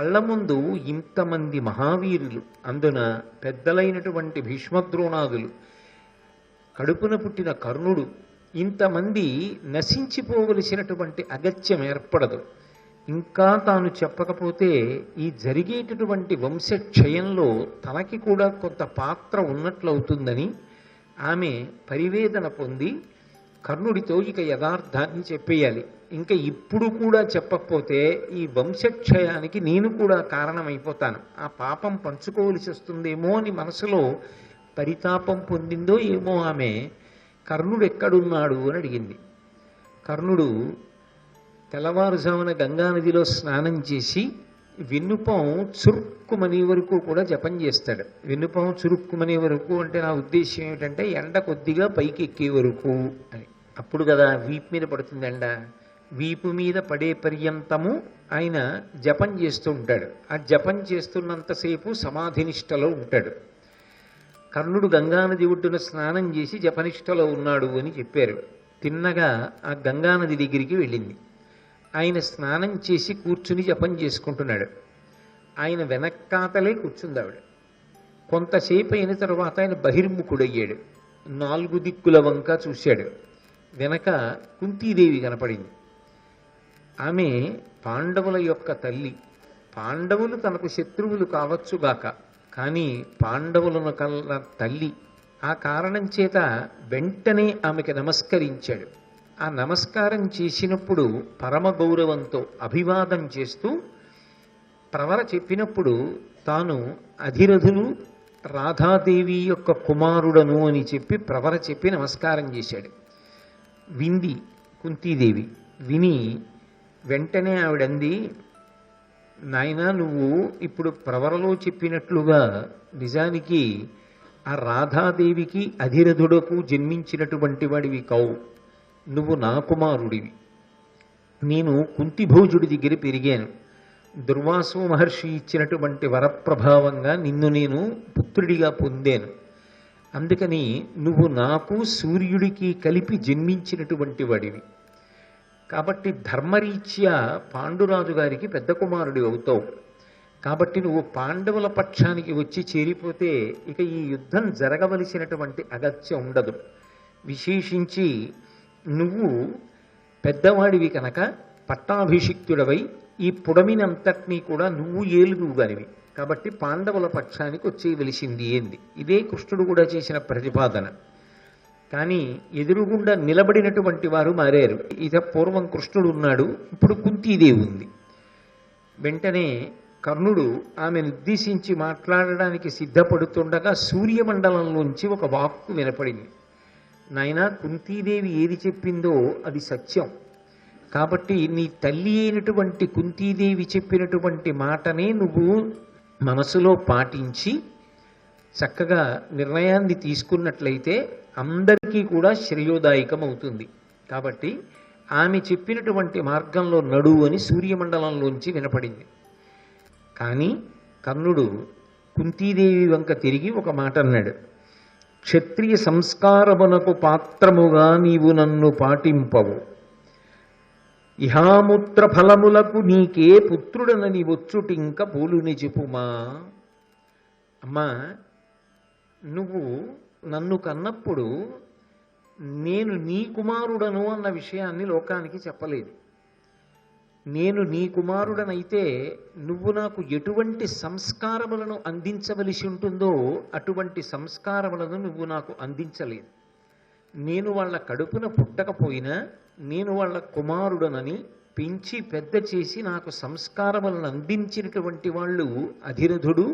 కళ్ళ ముందు ఇంతమంది మహావీరులు, అందున పెద్దలైనటువంటి భీష్మద్రోణాదులు, కడుపున పుట్టిన కర్ణుడు, ఇంతమంది నశించిపోవలసినటువంటి అగత్యం ఏర్పడదు. ఇంకా తాను చెప్పకపోతే ఈ జరిగేటటువంటి వంశక్షయంలో తనకి కూడా కొంత పాత్ర ఉన్నట్లవుతుందని ఆమె పరివేదన పొంది కర్ణుడితో ఇక యథార్థాన్ని చెప్పేయాలి. ఇంకా ఇప్పుడు కూడా చెప్పకపోతే ఈ వంశక్షయానికి నేను కూడా కారణమైపోతాను, ఆ పాపం పంచుకోవలసి వస్తుందేమో అని మనసులో పరితాపం పొందిందో ఏమో ఆమె. కర్ణుడు ఎక్కడున్నాడు అని అడిగింది. కర్ణుడు తెల్లవారుజామున గంగానదిలో స్నానం చేసి వెన్నుపం చురుక్కుమనే వరకు కూడా జపం చేస్తాడు. వెన్నుపం చురుక్కుమనే వరకు అంటే నా ఉద్దేశం ఏమిటంటే ఎండ కొద్దిగా పైకి ఎక్కే వరకు అని. అప్పుడు కదా వీపు మీద పడుతుంది ఎండ. వీపు మీద పడే పర్యంతము ఆయన జపం చేస్తూ ఉంటాడు. ఆ జపం చేస్తున్నంతసేపు సమాధినిష్టలో ఉంటాడు. కర్ణుడు గంగానది ఒడ్డున స్నానం చేసి జపనిష్టలో ఉన్నాడు అని చెప్పారు. తిన్నగా ఆ గంగానది దగ్గరికి వెళ్ళింది. ఆయన స్నానం చేసి కూర్చుని జపం చేసుకుంటున్నాడు. ఆయన వెనక్కాతలే కూర్చుంది ఆవిడ. కొంతసేపు అయిన తర్వాత ఆయన బహిర్ముఖుడయ్యాడు. 4 దిక్కుల వంక చూశాడు. వెనక కుంతీదేవి కనపడింది. ఆమె పాండవుల యొక్క తల్లి. పాండవులు తనకు శత్రువులు కావచ్చుగాక, కానీ పాండవులను కల్ల తల్లి. ఆ కారణం చేత వెంటనే ఆమెకి నమస్కరించాడు. ఆ నమస్కారం చేసినప్పుడు పరమ గౌరవంతో అభివాదం చేస్తూ ప్రవర చెప్పినప్పుడు తాను అధిరథులు రాధాదేవి యొక్క కుమారుడను అని చెప్పి ప్రవర చెప్పి నమస్కారం చేశాడు. వింది కుంతీదేవి. విని వెంటనే ఆవిడంది, నాయనా నువ్వు ఇప్పుడు ప్రవరలో చెప్పినట్లుగా నిజానికి ఆ రాధాదేవికి అధిరథుడకు జన్మించినటువంటి వాడివి కావు. నువ్వు నా కుమారుడివి. నేను కుంతిభోజుడి దగ్గర పెరిగాను. దుర్వాసు మహర్షి ఇచ్చినటువంటి వరప్రభావంగా నిన్ను నేను పుత్రుడిగా పొందాను. అందుకని నువ్వు నాకు సూర్యుడికి కలిపి జన్మించినటువంటి వాడివి. కాబట్టి ధర్మరీత్యా పాండురాజు గారికి పెద్ద కుమారుడి అవుతావు. కాబట్టి నువ్వు పాండవుల పక్షానికి వచ్చి చేరిపోతే ఇక ఈ యుద్ధం జరగవలసినటువంటి అగత్యం ఉండదు. విశేషించి నువ్వు పెద్దవాడివి కనుక పట్టాభిషిక్తుడవై ఈ పుడమినంతటినీ కూడా నువ్వు ఏలుదువుగానివి. కాబట్టి పాండవుల పక్షానికి వచ్చేయవలసింది ఏంది. ఇదే కృష్ణుడు కూడా చేసిన ప్రతిపాదన. కానీ ఎదురుగుండా నిలబడినటువంటి వారు మారారు. ఇక పూర్వం కృష్ణుడు ఉన్నాడు, ఇప్పుడు కుంతీదేవి ఉంది. వెంటనే కర్ణుడు ఆమెను ఉద్దేశించి మాట్లాడడానికి సిద్ధపడుతుండగా సూర్యమండలంలోంచి ఒక వాక్కు వినపడింది. నాయనా, కుంతీదేవి ఏది చెప్పిందో అది సత్యం. కాబట్టి నీ తల్లి అయినటువంటి కుంతీదేవి చెప్పినటువంటి మాటనే నువ్వు మనసులో పాటించి చక్కగా నిర్ణయాన్ని తీసుకున్నట్లయితే అందరికీ కూడా శ్రేయోదాయకం అవుతుంది. కాబట్టి ఆమె చెప్పినటువంటి మార్గంలో నడువు అని సూర్యమండలంలోంచి వినపడింది. కానీ కర్ణుడు కుంతీదేవి వంక తిరిగి ఒక మాట అన్నాడు. క్షత్రియ సంస్కారమునకు పాత్రముగా నీవు నన్ను పాటింపవు. ఇహాముత్ర ఫలములకు నీకే పుత్రుడనని వచ్చుటింక పూలుని చెప్పుమా. అమ్మా, నువ్వు నన్ను కన్నప్పుడు నేను నీ కుమారుడను అన్న విషయాన్ని లోకానికి చెప్పలేదు. నేను నీ కుమారుడనైతే నువ్వు నాకు ఎటువంటి సంస్కారములను అందించవలసి ఉంటుందో అటువంటి సంస్కారములను నువ్వు నాకు అందించలేదు. నేను వాళ్ళ కడుపున పుట్టకపోయినా నేను వాళ్ళ కుమారుడనని పెంచి పెద్ద చేసి నాకు సంస్కారములను అందించినటువంటి వాళ్ళు అధిరథుడు,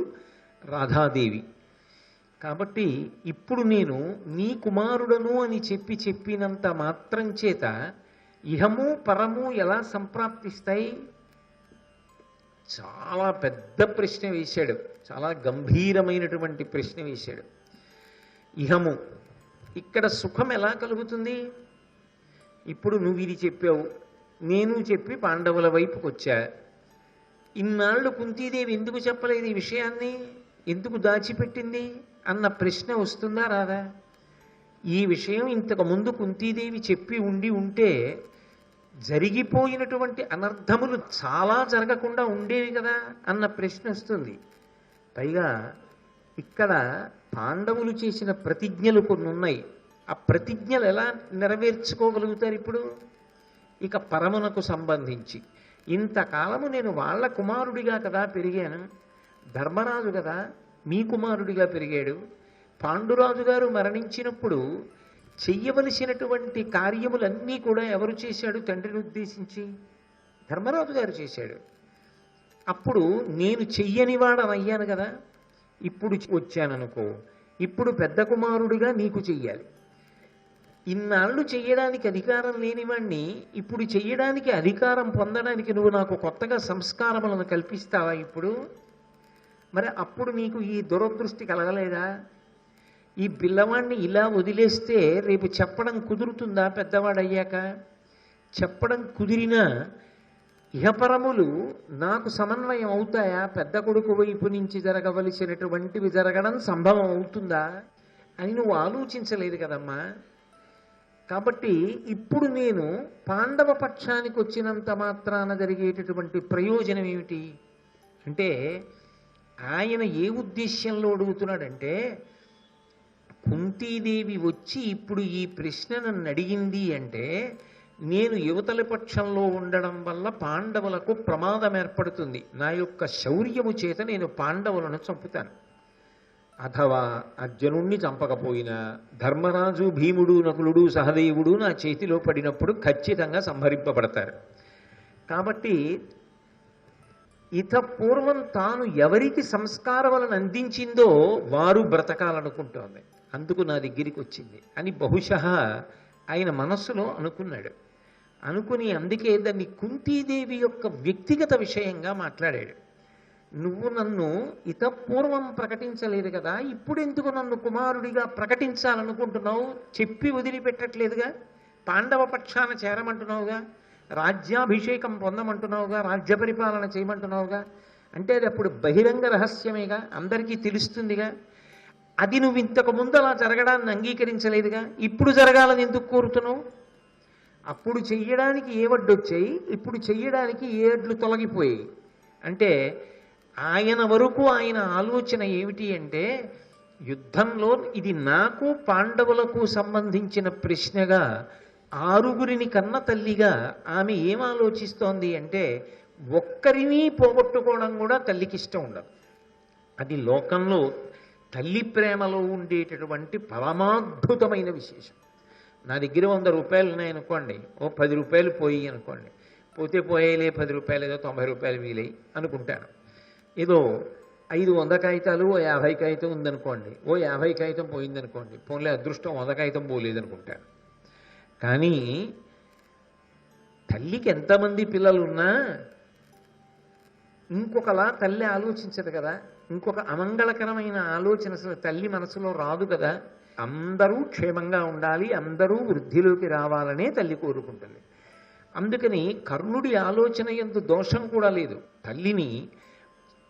రాధాదేవి. కాబట్టి ఇప్పుడు నేను నీ కుమారుడను అని చెప్పినంత మాత్రం చేత ఇహము పరము ఎలా సంప్రాప్తిస్తాయి? చాలా పెద్ద ప్రశ్న వేశాడు, చాలా గంభీరమైనటువంటి ప్రశ్న వేశాడు. ఇహము, ఇక్కడ సుఖం ఎలా కలుగుతుంది? ఇప్పుడు నువ్వు ఇది చెప్పావు, నేను చెప్పి పాండవుల వైపుకి వచ్చా. ఇన్నాళ్ళు కుంతీదేవి ఎందుకు చెప్పలేదు ఈ విషయాన్ని, ఎందుకు దాచిపెట్టింది అన్న ప్రశ్న వస్తుందా రాదా? ఈ విషయం ఇంతకు ముందు కుంతీదేవి చెప్పి ఉంటే జరిగిపోయినటువంటి అనర్థములు చాలా జరగకుండా ఉండేవి కదా అన్న ప్రశ్న వస్తుంది. పైగా ఇక్కడ పాండవులు చేసిన ప్రతిజ్ఞలు కొన్ని ఉన్నాయి. ఆ ప్రతిజ్ఞలు ఎలా నెరవేర్చుకోగలుగుతారు ఇప్పుడు? ఇక పరమునకు సంబంధించి ఇంతకాలము నేను వాళ్ళ కుమారుడిగా కదా పెరిగాను, ధర్మరాజు కదా మీ కుమారుడిగా పెరిగాడు. పాండురాజు గారు మరణించినప్పుడు చెయ్యవలసినటువంటి కార్యములన్నీ కూడా ఎవరు చేశాడు? తండ్రిని ఉద్దేశించి ధర్మరాజు గారు చేశాడు. అప్పుడు నేను చెయ్యనివాడనయ్యాను కదా. ఇప్పుడు వచ్చాననుకో, ఇప్పుడు పెద్ద కుమారుడిగా నీకు చెయ్యాలి. ఇన్నాళ్ళు చెయ్యడానికి అధికారం లేనివాణ్ణి ఇప్పుడు చెయ్యడానికి అధికారం పొందడానికి నువ్వు నాకు కొత్తగా సంస్కారములను కల్పిస్తావా ఇప్పుడు? మరి అప్పుడు నీకు ఈ దురదృష్టి కలగలేదా? ఈ పిల్లవాడిని ఇలా వదిలేస్తే రేపు చెప్పడం కుదురుతుందా? పెద్దవాడయ్యాక చెప్పడం కుదిరినా ఇహపరములు నాకు సమన్వయం అవుతాయా? పెద్ద కొడుకు వైపు నుంచి జరగవలసినటువంటివి జరగడం సంభవం అవుతుందా అని నువ్వు ఆలోచించలేదు కదమ్మా. కాబట్టి ఇప్పుడు నేను పాండవ పక్షానికి వచ్చినంత మాత్రాన జరిగేటటువంటి ప్రయోజనం ఏమిటి అంటే, ఆయన ఏ ఉద్దేశ్యంలో అడుగుతున్నాడంటే, కుంతీదేవి వచ్చి ఇప్పుడు ఈ ప్రశ్న నన్ను అడిగింది అంటే నేను యువతల పక్షంలో ఉండడం వల్ల పాండవులకు ప్రమాదం ఏర్పడుతుంది, నా యొక్క శౌర్యము చేత నేను పాండవులను చంపుతాను. అథవా అర్జునుణ్ణి చంపకపోయినా ధర్మరాజు, భీముడు, నకులుడు, సహదేవుడు నా చేతిలో పడినప్పుడు ఖచ్చితంగా సంహరింపబడతారు. కాబట్టి ఇత పూర్వం తాను ఎవరికి సంస్కారములను అందించిందో వారు బ్రతకాలనుకుంటోంది, అందుకు నా దగ్గరికి వచ్చింది అని బహుశः ఆయన మనస్సులో అనుకున్నాడు. అనుకుని అందుకే దాన్ని కుంతీదేవి యొక్క వ్యక్తిగత విషయంగా మాట్లాడాడు. నువ్వు నన్ను ఇతపూర్వం ప్రకటించలేదు కదా, ఇప్పుడు ఎందుకు నన్ను కుమారుడిగా ప్రకటించాలనుకుంటున్నావు? చెప్పి వదిలిపెట్టట్లేదుగా, పాండవ పక్షాన చేరమంటున్నావుగా, రాజ్యాభిషేకం పొందమంటున్నావుగా, రాజ్య పరిపాలన చేయమంటున్నావుగా. అంటే అది అప్పుడు బహిరంగ రహస్యమేగా, అందరికీ తెలుస్తుందిగా. అది నువ్వు ఇంతకు ముందు అలా జరగడాన్ని అంగీకరించలేదుగా, ఇప్పుడు జరగాలని ఎందుకు కోరుతున్నావు? అప్పుడు చెయ్యడానికి ఏ వడ్డొచ్చాయి, ఇప్పుడు చెయ్యడానికి ఏ అడ్లు తొలగిపోయాయి. అంటే ఆయన వరకు ఆయన ఆలోచన ఏమిటి అంటే, యుద్ధంలో ఇది నాకు పాండవులకు సంబంధించిన ప్రశ్నగా ఆరుగురిని కన్న తల్లిగా ఆమె ఏం ఆలోచిస్తోంది అంటే, ఒక్కరిని పోగొట్టుకోవడం కూడా తల్లికి ఇష్టం ఉండదు. అది లోకంలో తల్లి ప్రేమలో ఉండేటటువంటి పరమాద్భుతమైన విశేషం. నా దగ్గర 100 రూపాయలు ఉన్నాయనుకోండి, ఓ 10 రూపాయలు పోయి అనుకోండి, పోతే పోయేలే 10 రూపాయలు, ఏదో 90 రూపాయలు వీలై అనుకుంటాను. ఏదో 500 కాగితాలు, ఓ 50 కాగితం ఉందనుకోండి, ఓ 50 కాగితం పోయిందనుకోండి, పోన్లే అదృష్టం 100 కాగితం పోలేదనుకుంటాను. కానీ తల్లికి ఎంతమంది పిల్లలున్నా ఇంకొకలా తల్లి ఆలోచించదు కదా, ఇంకొక అమంగళకరమైన ఆలోచన అసలు తల్లి మనసులో రాదు కదా. అందరూ క్షేమంగా ఉండాలి, అందరూ వృద్ధిలోకి రావాలనే తల్లి కోరుకుంటుంది. అందుకని కర్ణుడి ఆలోచన యందు దోషం కూడా లేదు. తల్లిని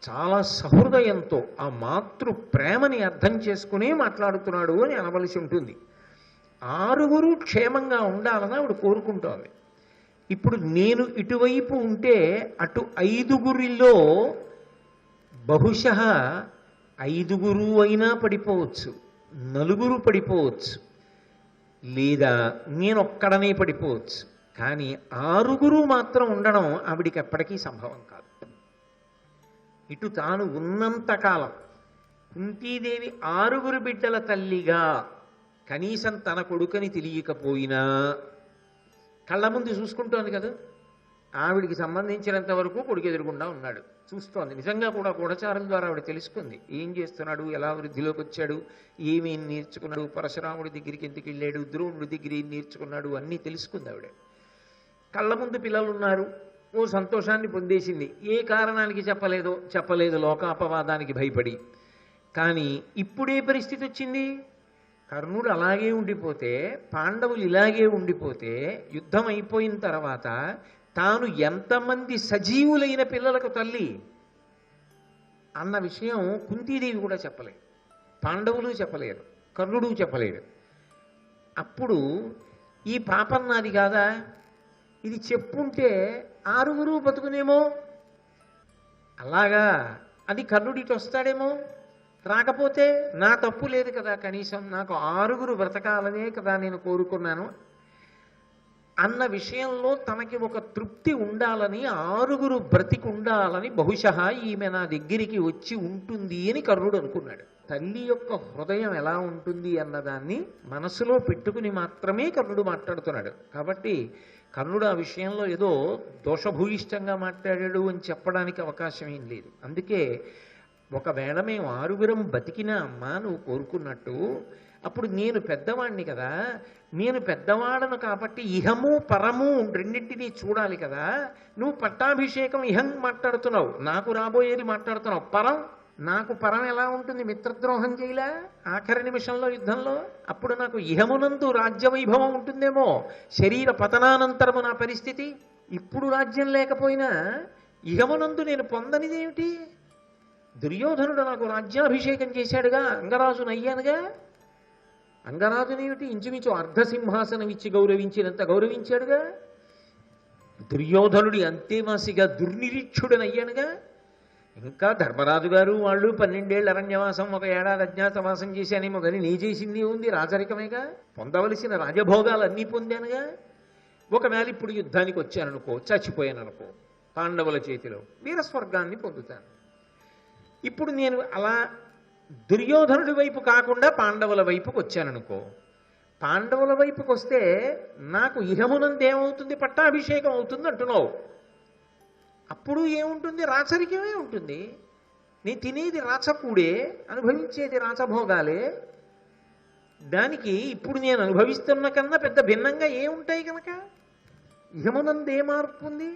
చాలా సహృదయంతో ఆ మాతృ ప్రేమని అర్థం చేసుకునే మాట్లాడుతున్నాడు అని అనవలసి ఉంటుంది. ఆరుగురు క్షేమంగా ఉండాలని ఆవిడ కోరుకుంటోంది. ఇప్పుడు నేను ఇటువైపు ఉంటే అటు 5గురిలో బహుశः 5గురు అయినా పడిపోవచ్చు, 4 పడిపోవచ్చు, లేదా నేనొక్కడనే పడిపోవచ్చు. కానీ 6గురు మాత్రం ఉండడం ఆవిడికి ఎప్పటికీ సంభవం కాదు. ఇటు తాను ఉన్నంతకాలం కుంతీదేవి 6గురు బిడ్డల తల్లిగా కనీసం తన కొడుకని తెలియకపోయినా కళ్ళ ముందు చూసుకుంటోంది కదా. ఆవిడికి సంబంధించినంత వరకు కొడుకు ఎదురుగుండా ఉన్నాడు, చూస్తోంది. నిజంగా కూడా గూఢచారుల ద్వారా ఆవిడ తెలుసుకుంది ఏం చేస్తున్నాడు, ఎలా వృద్ధిలోకి వచ్చాడు, ఏమేం నేర్చుకున్నాడు, పరశురాముడి దగ్గరికి ఎందుకు వెళ్ళాడు, ద్రోణుడి దగ్గర ఏం నేర్చుకున్నాడు, అన్నీ తెలుసుకుంది ఆవిడ. కళ్ళ ముందు పిల్లలు ఉన్నారు, ఓ సంతోషాన్ని పొందేసింది. ఏ కారణానికి చెప్పలేదు, లోకాపవాదానికి భయపడి. కానీ ఇప్పుడే పరిస్థితి వచ్చింది. కర్ణుడు అలాగే ఉండిపోతే, పాండవులు ఇలాగే ఉండిపోతే, యుద్ధం అయిపోయిన తర్వాత తాను ఎంతమంది సజీవులైన పిల్లలకు తల్లి అన్న విషయం కుంతీదేవి కూడా చెప్పలేదు, పాండవులు చెప్పలేరు, కర్ణుడు చెప్పలేడు. అప్పుడు ఈ పాపం నాది కాదా, ఇది చెప్పుంటే ఆరుగురు బతుకునేమో, అలాగా అది కర్ణుడికి వస్తాడేమో, రాకపోతే నా తప్పు లేదు కదా, కనీసం నాకు ఆరుగురు బ్రతకాలనే కదా నేను కోరుకున్నాను అన్న విషయంలో తనకి ఒక తృప్తి ఉండాలని, ఆరుగురు బ్రతికి ఉండాలని బహుశः ఈమె నా దగ్గరికి వచ్చి ఉంటుంది అని కర్ణుడు అనుకున్నాడు. తల్లి యొక్క హృదయం ఎలా ఉంటుంది అన్నదాన్ని మనసులో పెట్టుకుని మాత్రమే కర్ణుడు మాట్లాడుతున్నాడు. కాబట్టి కర్ణుడు ఆ విషయంలో ఏదో దోషభూయిష్టంగా మాట్లాడాడు అని చెప్పడానికి అవకాశం ఏం లేదు. అందుకే ఒకవేళ మేము ఆరుగురం బతికినా అమ్మా నువ్వు కోరుకున్నట్టు, అప్పుడు నేను పెద్దవాణ్ణి కదా, నేను పెద్దవాడను కాబట్టి ఇహము పరము రెండింటినీ చూడాలి కదా. నువ్వు పట్టాభిషేకం ఇహం మాట్లాడుతున్నావు, నాకు రాబోయేది మాట్లాడుతున్నావు. పరం, నాకు పరం ఎలా ఉంటుంది? మిత్రద్రోహం చేయలే ఆఖరి నిమిషంలో యుద్ధంలో, అప్పుడు నాకు ఇహమునందు రాజ్యవైభవం ఉంటుందేమో, శరీర పతనానంతరము నా పరిస్థితి. ఇప్పుడు రాజ్యం లేకపోయినా ఇహమునందు నేను పొందనిదేమిటి? దుర్యోధనుడు నాకు రాజ్యాభిషేకం చేశాడుగా, అంగరాజును అయ్యానుగా. అంగరాజునేమిటి ఇంచుమించు అర్ధసింహాసనం ఇచ్చి గౌరవించినంత గౌరవించాడుగా. దుర్యోధనుడి అంతేవాసిగా దుర్నిరీక్షుడనయ్యానుగా. ఇంకా ధర్మరాజు గారు వాళ్ళు 12 ఏళ్ళ అరణ్యవాసం, 1 ఏడాది అజ్ఞాతవాసం చేశానేమో కానీ నీ చేసింది ఉంది రాజరికమేగా. పొందవలసిన రాజభోగాలు అన్నీ పొందానుగా. ఒకవేళ ఇప్పుడు యుద్ధానికి వచ్చాననుకో, చచ్చిపోయాననుకో, పాండవుల చేతిలో వీరస్వర్గాన్ని పొందుతాను. ఇప్పుడు నేను అలా దుర్యోధనుడి వైపు కాకుండా పాండవుల వైపుకి వచ్చాననుకో, పాండవుల వైపుకి వస్తే నాకు ఇహమునందు ఏమవుతుంది? పట్టాభిషేకం అవుతుంది అంటున్నావు. అప్పుడు ఏముంటుంది? రాచరికమే ఉంటుంది. నేను తినేది రాచకూడే, అనుభవించేది రాచభోగాలే. దానికి ఇప్పుడు నేను అనుభవిస్తున్న కన్నా పెద్ద భిన్నంగా ఏముంటాయి కనుక ఇహమునందు ఏ మార్పు ఉంది?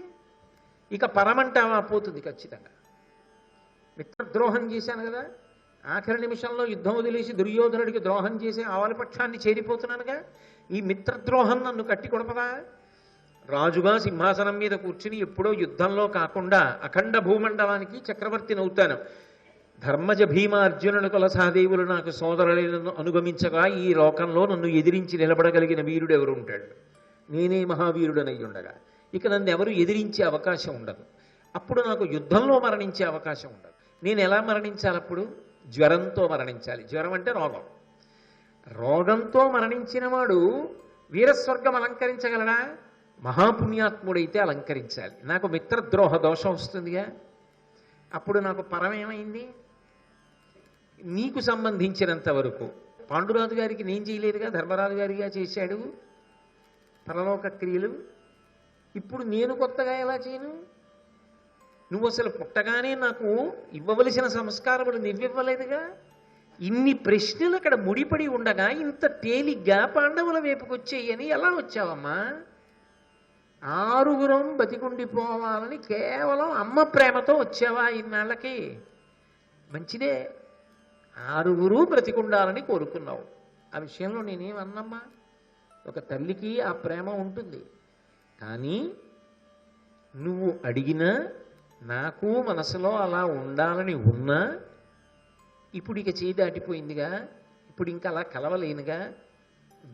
ఇక పరమంటావా? పోతుంది ఖచ్చితంగా. మిత్రద్రోహం చేశాను కదా, ఆఖరి నిమిషంలో యుద్ధం వదిలేసి దుర్యోధనుడికి ద్రోహం చేసి ఆవలపక్షాన్ని చేరిపోతున్నానుగా. ఈ మిత్రద్రోహం నన్ను కట్టి కొడపదా? రాజుగా సింహాసనం మీద కూర్చుని ఎప్పుడో యుద్ధంలో కాకుండా అఖండ భూమండలానికి చక్రవర్తిని అవుతాను. ధర్మజ భీమ అర్జునుడు కులసహదేవులు నాకు సోదరులను అనుగమించగా ఈ లోకంలో నన్ను ఎదిరించి నిలబడగలిగిన వీరుడు ఎవరు ఉంటాడు? నేనే మహావీరుడనై ఉండగా ఇక నన్ను ఎవరు ఎదిరించే అవకాశం ఉండదు. అప్పుడు నాకు యుద్ధంలో మరణించే అవకాశం ఉండదు. నేను ఎలా మరణించాలి? అప్పుడు జ్వరంతో మరణించాలి. జ్వరం అంటే రోగం. రోగంతో మరణించిన వాడు వీరస్వర్గం అలంకరించగలడా? మహాపుణ్యాత్ముడైతే అలంకరించాలి. నాకు మిత్రద్రోహ దోషం వస్తుందిగా. అప్పుడు నాకు పరం ఏమైంది? నీకు సంబంధించినంత వరకు పాండురాజు గారికి నేను చేయలేదుగా, ధర్మరాజు గారిగా చేశాడు పరలోక క్రియలు. ఇప్పుడు నేను కొత్తగా ఎలా చేయను? నువ్వు అసలు పుట్టగానే నాకు ఇవ్వవలసిన సంస్కారములు నువ్వివ్వలేదుగా. ఇన్ని ప్రశ్నలు అక్కడ ముడిపడి ఉండగా ఇంత తేలిగ్గా పాండవుల వైపుకి వచ్చేయని ఎలా వచ్చావమ్మా? ఆరుగురం బతికుండిపోవాలని కేవలం అమ్మ ప్రేమతో వచ్చావా ఇన్నాళ్ళకి? మంచిదే, ఆరుగురు బ్రతికుండాలని కోరుకున్నావు. ఆ విషయంలో నేనేమన్నమ్మా? ఒక తల్లికి ఆ ప్రేమ ఉంటుంది. కానీ నువ్వు అడిగినా నాకు మనసులో అలా ఉండాలని ఉన్నా ఇప్పుడు ఇక చేయి దాటిపోయిందిగా. ఇప్పుడు ఇంకా అలా కలవలేనుగా,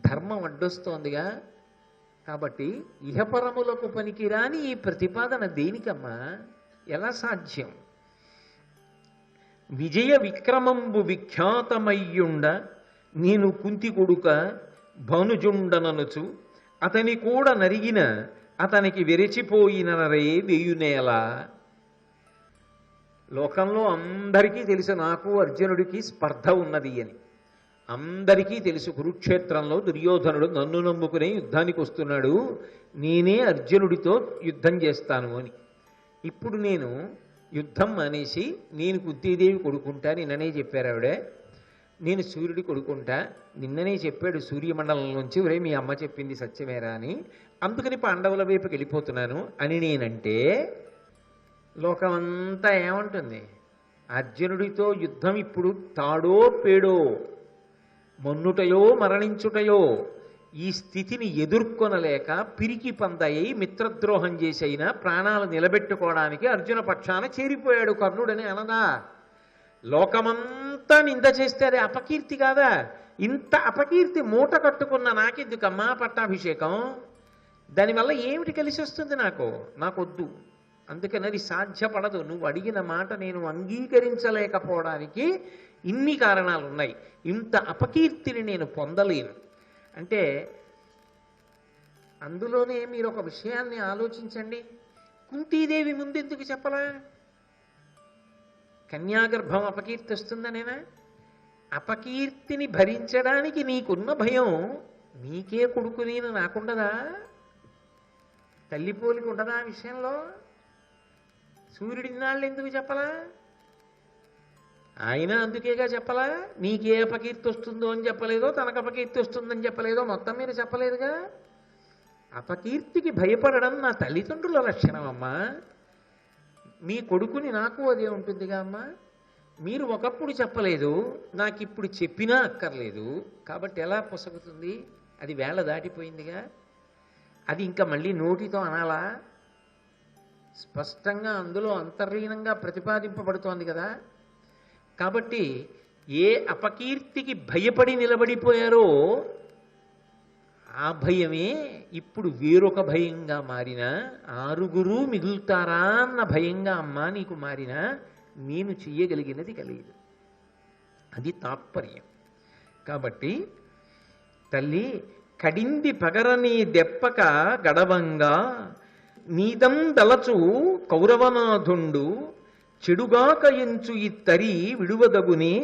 ధర్మం అడ్డొస్తోందిగా. కాబట్టి ఇహపరములకు పనికిరాని ఈ ప్రతిపాదన దేనికమ్మా? ఎలా సాధ్యం? విజయ విక్రమంబు విఖ్యాతమయ్యుండ నేను కుంతి కొడుక భానుజుండననుచు అతని కూడా నరిగిన అతనికి విరచిపోయిన రే వేయునేల. లోకంలో అందరికీ తెలుసు నాకు అర్జునుడికి స్పర్ధ ఉన్నది అని. అందరికీ తెలుసు కురుక్షేత్రంలో దుర్యోధనుడు నన్ను నమ్ముకునే యుద్ధానికి వస్తున్నాడు, నేనే అర్జునుడితో యుద్ధం చేస్తాను అని. ఇప్పుడు నేను యుద్ధం మానేసి నేను కుంతీదేవి కొడుకుంటా, నిన్ననే చెప్పారు ఆవిడ, నేను సూర్యుడి కొడుకుంటా, నిన్ననే చెప్పాడు సూర్యమండలం నుంచి, ఒరే మీ అమ్మ చెప్పింది సత్యమేరా అని, అందుకని పాండవుల వైపుకి వెళ్ళిపోతున్నాను అని నేనంటే లోకమంతా ఏమంటుంది? అర్జునుడితో యుద్ధం ఇప్పుడు తాడో పేడో, మన్నుటయో మరణించుటయో, ఈ స్థితిని ఎదుర్కొనలేక పిరికి పందయ్యి మిత్రద్రోహం చేసైనా ప్రాణాలు నిలబెట్టుకోవడానికి అర్జున పక్షాన చేరిపోయాడు కర్ణుడని అనదా? లోకమంతా నింద చేస్తే అది అపకీర్తి కాదా? ఇంత అపకీర్తి మూట కట్టుకున్న నాకెందుకమ్మా పట్టాభిషేకం? దానివల్ల ఏమిటి కలిసి వస్తుంది నాకొద్దు. అందుకని అది సాధ్యపడదు. నువ్వు అడిగిన మాట నేను అంగీకరించలేకపోవడానికి ఇన్ని కారణాలు ఉన్నాయి. ఇంత అపకీర్తిని నేను పొందలేను అంటే అందులోనే మీరు ఒక విషయాన్ని ఆలోచించండి. కుంతీదేవి ముందెందుకు చెప్పలా? కన్యాగర్భం అపకీర్తి వస్తుందనేనా? అపకీర్తిని భరించడానికి నీకున్న భయం నీకే కొడుకు నేను నాకుండదా? తల్లిపోలికి ఉండదా ఆ విషయంలో? సూర్యుడి నాళ్ళు ఎందుకు చెప్పలా? ఆయన అందుకేగా చెప్పలా. నీకే అపకీర్తి వస్తుందో అని చెప్పలేదో, తనకు అపకీర్తి వస్తుందని చెప్పలేదో, మొత్తం మీద చెప్పలేదుగా. అపకీర్తికి భయపడడం నా తల్లిదండ్రుల లక్షణం అమ్మా. మీ కొడుకుని నాకు అదే ఉంటుందిగా అమ్మా. మీరు ఒకప్పుడు చెప్పలేదు, నాకు ఇప్పుడు చెప్పినా అక్కర్లేదు. కాబట్టి ఎలా పొసగుతుంది? అది వేళ దాటిపోయిందిగా. అది ఇంకా మళ్ళీ నోటితో అనాలా? స్పష్టంగా అందులో అంతర్లీనంగా ప్రతిపాదింపబడుతోంది కదా. కాబట్టి ఏ అపకీర్తికి భయపడి నిలబడిపోయారో ఆ భయమే ఇప్పుడు వేరొక భయంగా మారిన, ఆరుగురు మిగులుతారా అన్న భయంగా అమ్మా నీకు మారిన, నేను చెయ్యగలిగినది కలిగదు. అది తాత్పర్యం. కాబట్టి తల్లి కడింది పగరని దెప్పక గడవంగా నీదం దలచు కౌరవనాథుండు చెడుగాక ఎంచు ఇత్తరి విడువదగునే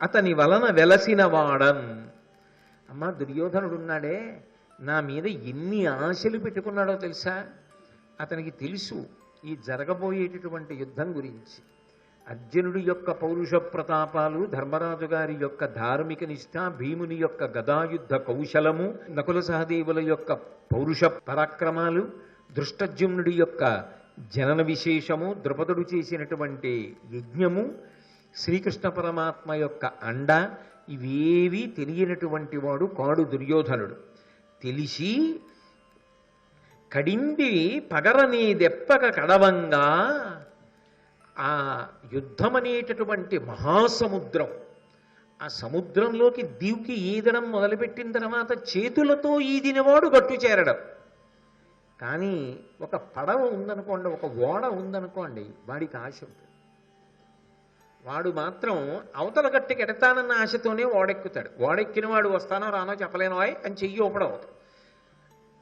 అతని వలన వెలసిన వాడం. అమ్మా, దుర్యోధనుడున్నాడే, నా మీద ఎన్ని ఆశలు పెట్టుకున్నాడో తెలుసా? అతనికి తెలుసు ఈ జరగబోయేటటువంటి యుద్ధం గురించి. అర్జునుడి యొక్క పౌరుష ప్రతాపాలు, ధర్మరాజు గారి యొక్క ధార్మిక నిష్ఠ, భీముని యొక్క గదాయుద్ధ కౌశలము, నకుల సహదేవుల యొక్క పౌరుష పరాక్రమాలు, దృష్టజ్యుమ్నుడి యొక్క జనన విశేషము, ద్రుపదుడు చేసినటువంటి యజ్ఞము, శ్రీకృష్ణ పరమాత్మ యొక్క అండ, ఇవేవీ తెలియనటువంటి వాడు కాడు దుర్యోధనుడు. తెలిసి కడింది పగరని దెప్పక కడవంగా, ఆ యుద్ధం అనేటటువంటి మహాసముద్రం, ఆ సముద్రంలోకి దీవుకి ఈదడం మొదలుపెట్టిన తర్వాత చేతులతో ఈదినవాడు గట్టు చేరడం. కానీ ఒక పడవ ఉందనుకోండి, ఒక ఓడ ఉందనుకోండి, వాడికి ఆశ ఉంటుంది. వాడు మాత్రం అవతల గట్టుకి ఎడతానన్న ఆశతోనే ఓడెక్కుతాడు. ఓడెక్కిన వాడు వస్తానో రానో చెప్పలేనో అని చెయ్యి ఊపడం.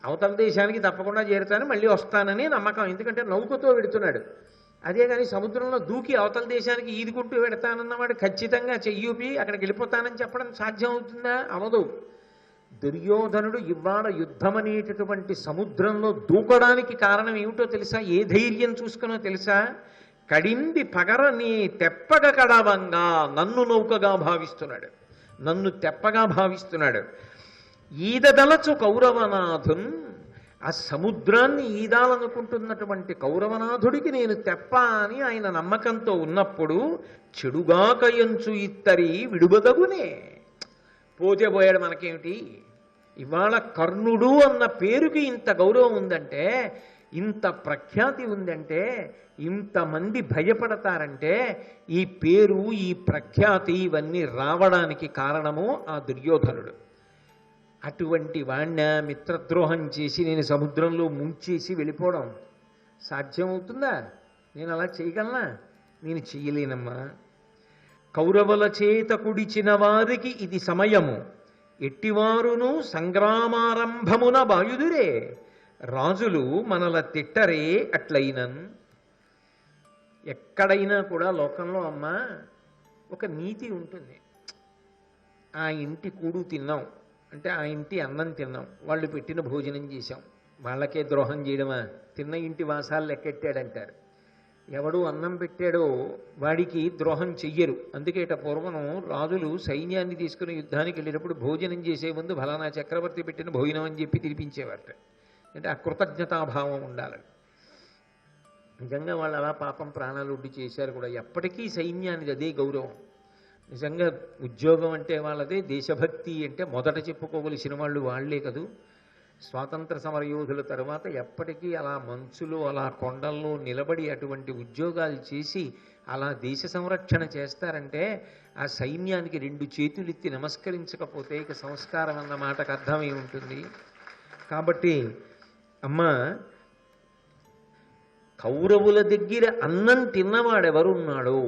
అవతల దేశానికి తప్పకుండా చేరుతాను, మళ్ళీ వస్తానని నమ్మకం. ఎందుకంటే నౌకతో వెడుతున్నాడు. అదే కానీ సముద్రంలో దూకి అవతల దేశానికి ఈదుకుంటూ వెడతానన్నవాడు ఖచ్చితంగా చెయ్యూపి అక్కడికి వెళ్ళిపోతానని చెప్పడం సాధ్యం అవుతుందా? అవదు. దుర్యోధనుడు ఇవాళ యుద్ధం అనేటటువంటి సముద్రంలో దూకడానికి కారణం ఏమిటో తెలుసా? ఏ ధైర్యం చూసుకునో తెలుసా? కడింది పగరని తెప్పగ కడవంగా, నన్ను నౌకగా భావిస్తున్నాడు, నన్ను తెప్పగా భావిస్తున్నాడు. ఈదదలచు కౌరవనాథున్, ఆ సముద్రాన్ని ఈదాలనుకుంటున్నటువంటి కౌరవనాథుడికి నేను తెప్ప అని ఆయన నమ్మకంతో ఉన్నప్పుడు చెడుగాక ఎంచు ఇత్తరి విడుబదగునే. పోతే పోయాడు, మనకేమిటి? ఇవాళ కర్ణుడు అన్న పేరుకి ఇంత గౌరవం ఉందంటే, ఇంత ప్రఖ్యాతి ఉందంటే, ఇంతమంది భయపడతారంటే, ఈ పేరు, ఈ ప్రఖ్యాతి ఇవన్నీ రావడానికి కారణము ఆ దుర్యోధనుడు. అటువంటి వాణ్ణ మిత్రద్రోహం చేసి నేను సముద్రంలో ముంచేసి వెళ్ళిపోవడం సాధ్యమవుతుందా? నేను అలా చేయగలనా? నేను చెయ్యలేనమ్మా. కౌరవుల చేత కుడిచిన వారికి ఇది సమయము, ఎట్టివారును సంగ్రామారంభమున బాయుదురే, రాజులు మనల తిట్టరే అట్లయినన్. ఎక్కడైనా కూడా లోకంలో అమ్మా ఒక నీతి ఉంటుంది. ఆ ఇంటి కూడు తిన్నాం అంటే, ఆ ఇంటి అన్నం తిన్నాం, వాళ్ళు పెట్టిన భోజనం చేశాం, వాళ్ళకే ద్రోహం చేయడమా? తిన్న ఇంటి వాసాలు లెక్కెట్టాడంటారు. ఎవడు అన్నం పెట్టాడో వాడికి ద్రోహం చెయ్యరు. అందుకేట పూర్వం రాజులు సైన్యాన్ని తీసుకుని యుద్ధానికి వెళ్ళేటప్పుడు భోజనం చేసే ముందు ఫలానా చక్రవర్తి పెట్టిన భోజనం అని చెప్పి తినిపించేవారట. అంటే ఆ కృతజ్ఞతాభావం ఉండాలని. నిజంగా వాళ్ళు అలా పాపం ప్రాణాలు ఒడ్డి చేశారు కూడా. ఎప్పటికీ సైన్యానికి అదే గౌరవం. నిజంగా ఉద్యోగం అంటే వాళ్ళదే, దేశభక్తి అంటే మొదట చెప్పుకోవలసిన వాళ్ళు వాళ్లే కదూ. స్వాతంత్ర సమరయోధుల తర్వాత ఎప్పటికీ అలా మంచులో, అలా కొండల్లో నిలబడి అటువంటి ఉద్యోగాలు చేసి అలా దేశ సంరక్షణ చేస్తారంటే ఆ సైన్యానికి 2 చేతులెత్తి నమస్కరించకపోతే ఇక సంస్కారం అన్న మాటకు అర్థం ఏముంటుంది? కాబట్టి అమ్మా, కౌరవుల దగ్గర అన్నం తిన్నవాడెవరున్నాడో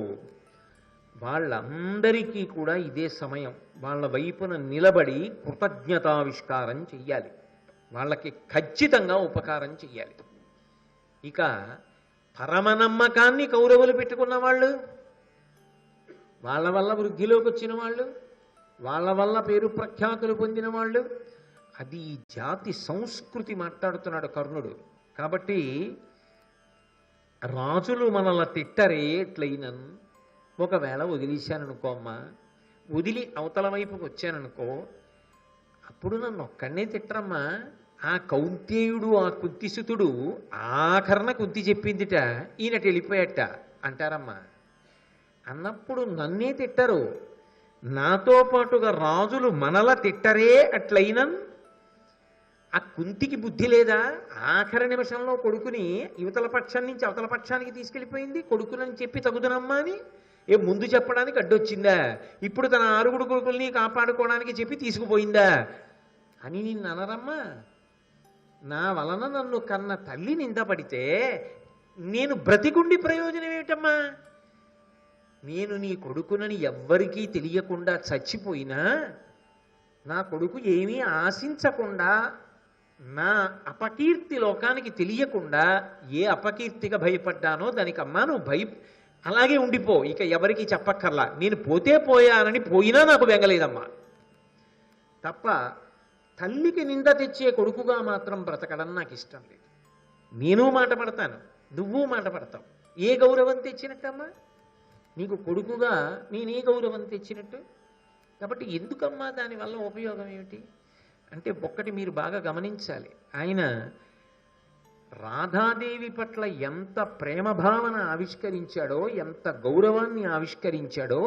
వాళ్ళందరికీ కూడా ఇదే సమయం. వాళ్ళ వైపున నిలబడి కృతజ్ఞతావిష్కారం చెయ్యాలి. వాళ్ళకి ఖచ్చితంగా ఉపకారం చెయ్యాలి. ఇక పరమనమ్మకాన్ని కౌరవులు పెట్టుకున్న వాళ్ళు, వాళ్ళ వల్ల వృద్ధిలోకి వచ్చిన వాళ్ళు, వాళ్ళ వల్ల పేరు ప్రఖ్యాతులు పొందిన వాళ్ళు, అది ఈ జాతి సంస్కృతి మాట్లాడుతున్నాడు కర్ణుడు. కాబట్టి రాజులు మనల్ని తిట్టరే ఎట్లయినను, ఒకవేళ వదిలేశాననుకో అమ్మా, వదిలి అవతల వైపుకి వచ్చాననుకో, అప్పుడు నన్ను ఒక్కడనే తిట్టరమ్మా. ఆ కౌంతేయుడు, ఆ కుంతిసుతుడు ఆఖరణ కుంతి చెప్పిందిట, ఈయనటి వెళ్ళిపోయాట అంటారమ్మా. అన్నప్పుడు నన్నే తిట్టరు, నాతో పాటుగా రాజులు మనల తిట్టరే అట్లయినా. ఆ కుంతికి బుద్ధి లేదా? ఆఖరి నిమిషంలో కొడుకుని యువతల పక్షం నుంచి అవతల పక్షానికి తీసుకెళ్ళిపోయింది. కొడుకునని చెప్పి తగుదనమ్మా అని ముందు చెప్పడానికి అడ్డొచ్చిందా? ఇప్పుడు తన 6 కొడుకుల్ని కాపాడుకోవడానికి చెప్పి తీసుకుపోయిందా అని నిన్ను అనరమ్మా. నా వలన నన్ను కన్న తల్లి నిందపడితే నేను బ్రతికుండి ప్రయోజనం ఏమిటమ్మా? నేను నీ కొడుకునని ఎవ్వరికీ తెలియకుండా చచ్చిపోయినా, నా కొడుకు ఏమీ ఆశించకుండా, నా అపకీర్తి లోకానికి తెలియకుండా ఏ అపకీర్తిగా భయపడ్డానో దానికి అమ్మా నువ్వు అలాగే ఉండిపో, ఇక ఎవరికి చెప్పక్కర్లా. నేను పోతే పోయానని పోయినా నాకు బెంగలేదమ్మా. తప్ప తల్లికి నింద తెచ్చే కొడుకుగా మాత్రం బ్రతకడం నాకు ఇష్టం లేదు. నేను మాట పడతాను, నువ్వు మాట పడతావు. ఏ గౌరవం తెచ్చినట్టమ్మా? నీకు కొడుకుగా నేనే గౌరవం తెచ్చినట్టు? కాబట్టి ఎందుకమ్మా దానివల్ల ఉపయోగం ఏమిటి అంటే, ఒక్కటి మీరు బాగా గమనించాలి. ఆయన రాధాదేవి పట్ల ఎంత ప్రేమభావన ఆవిష్కరించాడో, ఎంత గౌరవాన్ని ఆవిష్కరించాడో,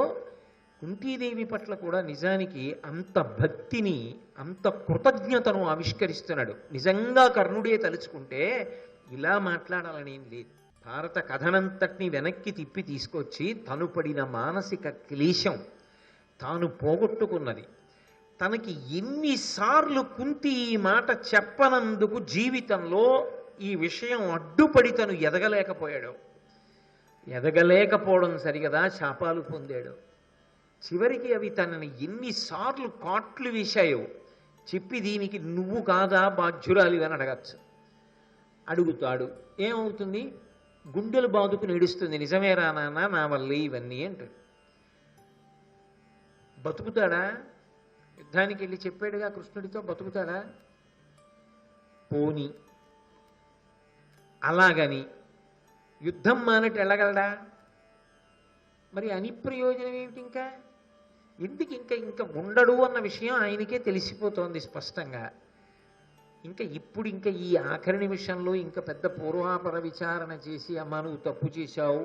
కుంతీదేవి పట్ల కూడా నిజానికి అంత భక్తిని, అంత కృతజ్ఞతను ఆవిష్కరిస్తున్నాడు. నిజంగా కర్ణుడే తలుచుకుంటే ఇలా మాట్లాడాలనేం లేదు. భారత కథనంతటిని వెనక్కి తిప్పి తీసుకొచ్చి తను పడిన మానసిక క్లేశం, తాను పోగొట్టుకున్నది, తనకి ఎన్నిసార్లు కుంతి ఈ మాట చెప్పనందుకు జీవితంలో ఈ విషయం అడ్డుపడి తను ఎదగలేకపోవడం సరిగదా శాపాలు పొందాడు. చివరికి అవి తనని ఎన్నిసార్లు కాట్లు వేశాయో చెప్పి, దీనికి నువ్వు కాదా బాధ్యురాలి అని అడగచ్చు. అడుగుతాడు, ఏమవుతుంది? గుండెలు బాదుకుని ఏడుస్తుంది, నిజమేరా నాన్న, నా వల్లే ఇవన్నీ అంటాడు. బతుకుతాడా? యుద్ధానికి వెళ్ళి చెప్పాడుగా కృష్ణుడితో, బతుకుతాడా? పోని అలాగని యుద్ధం మానట్టు వెళ్ళగలడా? మరి అని ప్రయోజనం ఏమిటి? ఇంకా ఎందుకు ఇంకా ఉండడు అన్న విషయం ఆయనకే తెలిసిపోతోంది స్పష్టంగా. ఇంకా ఈ ఆఖరి నిమిషంలో ఇంకా పెద్ద పూర్వాపర విచారణ చేసి, అమ్మా నువ్వు తప్పు చేశావు,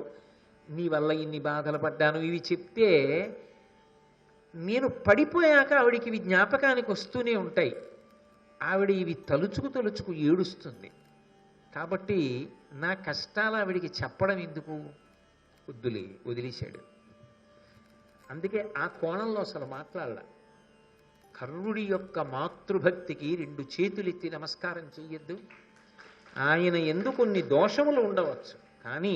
నీ వల్ల ఇన్ని బాధలు పడ్డాను, ఇవి చెప్తే నేను పడిపోయాక ఆవిడికి ఇవి జ్ఞాపకానికి వస్తూనే ఉంటాయి. ఆవిడ ఇవి తలుచుకు ఏడుస్తుంది. కాబట్టి నా కష్టాలు ఆవిడికి చెప్పడం ఎందుకు, వద్దులే, వదిలేశాడు. అందుకే ఆ కోణంలో అసలు మాట్లాడాల. కర్ణుడి యొక్క మాతృభక్తికి 2 చేతులెత్తి నమస్కారం చెయ్యొద్దు. ఆయన ఎందుకు కొన్ని దోషములు ఉండవచ్చు, కానీ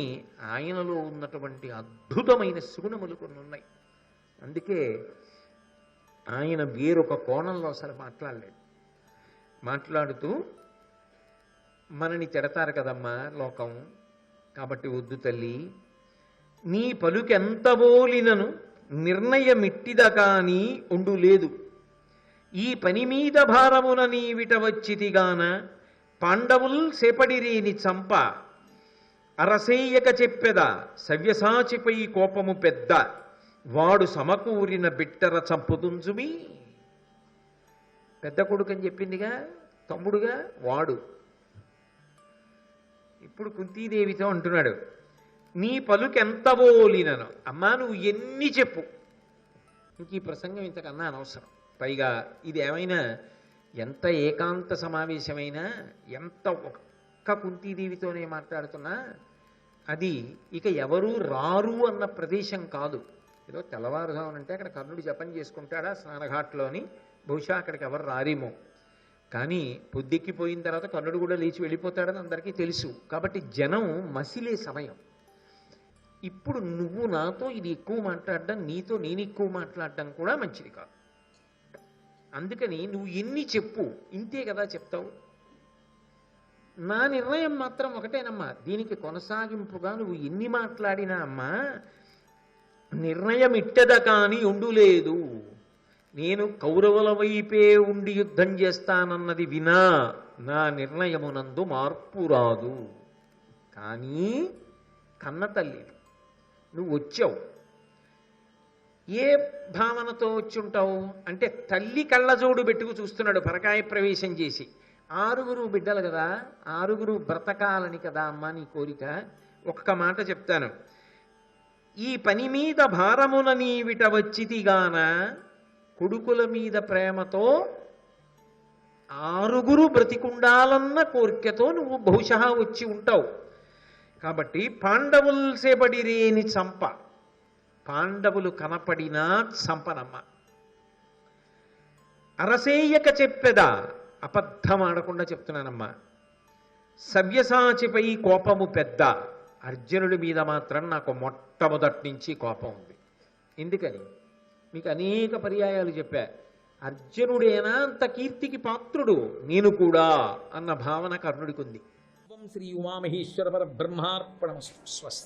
ఆయనలో ఉన్నటువంటి అద్భుతమైన సుగుణములు కొన్ని ఉన్నాయి. అందుకే ఆయన వేరొక కోణంలో అసలు మాట్లాడలేడు. మాట్లాడుతూ, మనని తిడతారు కదమ్మా లోకం, కాబట్టి వద్దు తల్లి, నీ పలుకెంత బోలినను నిర్ణయమిట్టిద కాని ఉండు లేదు, ఈ పని మీద భారమున నీవిట వచ్చితిగాన, పాండవుల్ సేపడిరేని చంప అరసేయక చెప్పెద, సవ్యసాచిపై కోపము పెద్ద, వాడు సమకూరిన బిట్టర చంపుతుంజుమి. పెద్ద కొడుకు అని చెప్పిందిగా, తమ్ముడుగా వాడు. ఇప్పుడు కుంతీదేవితో అంటున్నాడు, నీ పలుకెంత బోలినను, అమ్మా నువ్వు ఎన్ని చెప్పు, ఇంక ఈ ప్రసంగం ఇంతకన్నా అనవసరం. పైగా ఇది ఏమైనా ఎంత ఏకాంత సమావేశమైనా, ఎంత ఒక్క కుంతీదేవితోనే మాట్లాడుతున్నా, అది ఇక ఎవరూ రారు అన్న ప్రదేశం కాదు. ఏదో తెల్లవారుజామునంటే అక్కడ కర్ణుడు జపం చేసుకుంటాడా స్నానఘాట్లోని, బహుశా అక్కడికి ఎవరు రారేమో. కానీ పొద్దెక్కిపోయిన తర్వాత కర్ణుడు కూడా లేచి వెళ్ళిపోతాడని అందరికీ తెలుసు. కాబట్టి జనం మసిలే సమయం. ఇప్పుడు నువ్వు నాతో ఇది ఎక్కువ మాట్లాడడం, నీతో నేను ఎక్కువ మాట్లాడడం కూడా మంచిది కాదు. అందుకని నువ్వు ఎన్ని చెప్పు, ఇంతే కదా చెప్తావు. నా నిర్ణయం మాత్రం ఒకటేనమ్మా, దీనికి కొనసాగింపుగా నువ్వు ఎన్ని మాట్లాడినా అమ్మా నిర్ణయం ఇట్టద కాని ఉండులేదు. నేను కౌరవుల వైపే ఉండి యుద్ధం చేస్తానన్నది వినా నా నిర్ణయమునందు మార్పు రాదు. కానీ కన్న తల్లి నువ్వు వచ్చావు, ఏ భావనతో వచ్చి ఉంటావు అంటే తల్లి కళ్ళజోడు పెట్టుకు చూస్తున్నాడు పరకాయ ప్రవేశం చేసి. 6 బిడ్డలు కదా, 6 బ్రతకాలని కదా అమ్మా నీ కోరిక. ఒక్క మాట చెప్తాను, ఈ పని మీద భారమున నీవిట వచ్చితిగాన కొడుకుల మీద ప్రేమతో 6 బ్రతికుండాలన్న కోరికతో నువ్వు బహుశా వచ్చి ఉంటావు. కాబట్టి పాండవులు సేపడిరేని చంప, పాండవులు కనపడినా చంపనమ్మ. అరసేయక చెప్పెదా, అబద్ధం ఆడకుండా చెప్తున్నానమ్మా. సవ్యసాచిపై కోపము పెద్ద, అర్జునుడి మీద మాత్రం నాకు మొట్టమొదటి నుంచి కోపం ఉంది. ఎందుకని మీకు అనేక పర్యాయాలు చెప్పా. అర్జునుడేనా అంత కీర్తికి పాత్రుడు, నేను కూడా అన్న భావన కర్ణుడికి ఉంది. శ్రీ ఉమామహేశ్వర పరబ్రహ్మార్పణమస్తు. స్వస్తి.